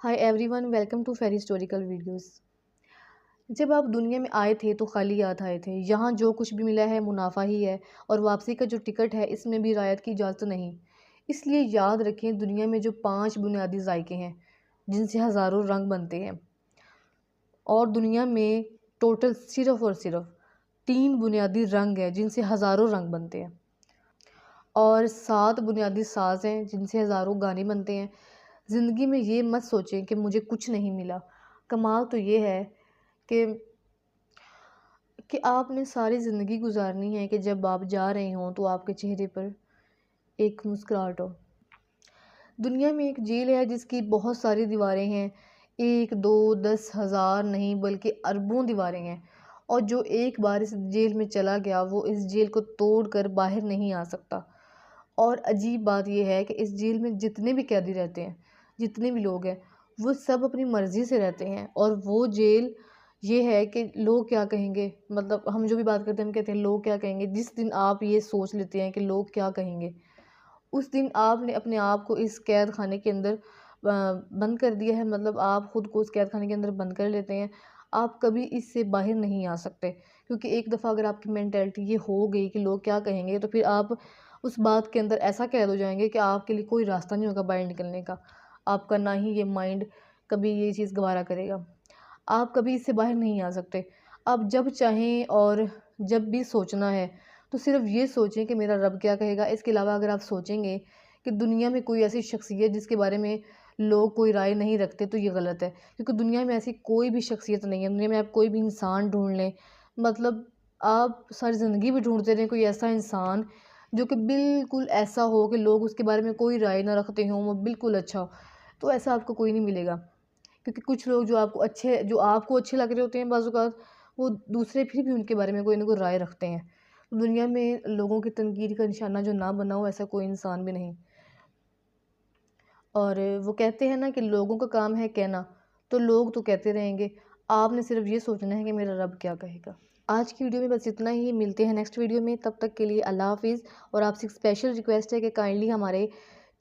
Hi everyone, welcome to Ferry historical videos. जब आप दुनिया में आए थे तो खाली हाथ आए थे। यहाँ जो कुछ भी मिला है मुनाफा ही है, और वापसी का जो टिकट है इसमें भी रियायत की इजाज़त नहीं। इसलिए याद रखें, दुनिया में जो 5 बुनियादी जायके हैं जिनसे हज़ारों रंग बनते हैं, और दुनिया में टोटल सिर्फ़ और सिर्फ 3 बुनियादी रंग हैं जिनसे हज़ारों रंग बनते हैं, और 7 बुनियादी साज़ हैं जिनसे हज़ारों गाने बनते हैं। ज़िंदगी में ये मत सोचें कि मुझे कुछ नहीं मिला। कमाल तो ये है कि आपने सारी ज़िंदगी गुजारनी है कि जब आप जा रहे हों तो आपके चेहरे पर एक मुस्कुराहट हो। दुनिया में एक जेल है जिसकी बहुत सारी दीवारें हैं, 1, 2, 10 हज़ार नहीं बल्कि अरबों दीवारें हैं, और जो एक बार इस जेल में चला गया वो इस जेल को तोड़ कर बाहर नहीं आ सकता। और अजीब बात यह है कि इस जेल में जितने भी कैदी रहते हैं, जितने भी लोग हैं, वो सब अपनी मर्ज़ी से रहते हैं। और वो जेल ये है कि लोग क्या कहेंगे, मतलब हम जो भी बात करते हैं हम कहते हैं लोग क्या कहेंगे। जिस दिन आप ये सोच लेते हैं कि लोग क्या कहेंगे, उस दिन आपने अपने आप को इस कैद खाने के अंदर बंद कर दिया है। मतलब आप ख़ुद को इस कैद खाने के अंदर बंद कर लेते हैं। आप कभी इससे बाहर नहीं आ सकते, क्योंकि एक दफ़ा अगर आपकी मेंटालिटी ये हो गई कि लोग क्या कहेंगे, तो फिर आप उस बात के अंदर ऐसा कैद हो जाएंगे कि आपके लिए कोई रास्ता नहीं होगा बाहर निकलने का। आपका ना ही ये माइंड कभी ये चीज़ गवारा करेगा। आप कभी इससे बाहर नहीं आ सकते। आप जब चाहें और जब भी सोचना है तो सिर्फ़ ये सोचें कि मेरा रब क्या कहेगा। इसके अलावा अगर आप सोचेंगे कि दुनिया में कोई ऐसी शख्सियत जिसके बारे में लोग कोई राय नहीं रखते, तो ये गलत है, क्योंकि दुनिया में ऐसी कोई भी शख्सियत नहीं है। दुनिया में आप कोई भी इंसान ढूँढ लें, मतलब आप सारी ज़िंदगी भी ढूँढते रहें कोई ऐसा इंसान जो कि बिल्कुल ऐसा हो कि लोग उसके बारे में कोई राय ना रखते हों, वो बिल्कुल अच्छा हो, तो ऐसा आपको कोई नहीं मिलेगा। क्योंकि कुछ लोग जो आपको अच्छे लग रहे होते हैं, बाज़ औक़ात वो दूसरे फिर भी उनके बारे में कोई ना कोई राय रखते हैं। तो दुनिया में लोगों की तनकीद का निशाना जो ना बना हो, ऐसा कोई इंसान भी नहीं। और वो कहते हैं ना कि लोगों का काम है कहना, तो लोग तो कहते रहेंगे। आपने सिर्फ़ ये सोचना है कि मेरा रब क्या कहेगा। आज की वीडियो में बस इतना ही। मिलते हैं नेक्स्ट वीडियो में, तब तक के लिए अल्लाह हाफ़िज़। और आपसे एक स्पेशल रिक्वेस्ट है कि काइंडली हमारे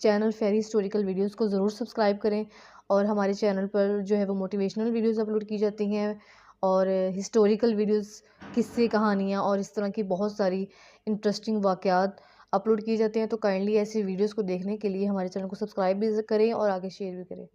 चैनल फेरी हिस्टोरिकल वीडियोज़ को ज़रूर सब्सक्राइब करें। और हमारे चैनल पर जो है वो मोटिवेशनल वीडियोज़ अपलोड की जाती हैं, और हिस्टोरिकल वीडियोज़, किस्से, कहानियाँ और इस तरह की बहुत सारी इंटरेस्टिंग वाक़यात अपलोड किए जाते हैं। तो काइंडली ऐसे वीडियोज़ को देखने के लिए हमारे चैनल को सब्सक्राइब भी करें और आगे शेयर भी करें।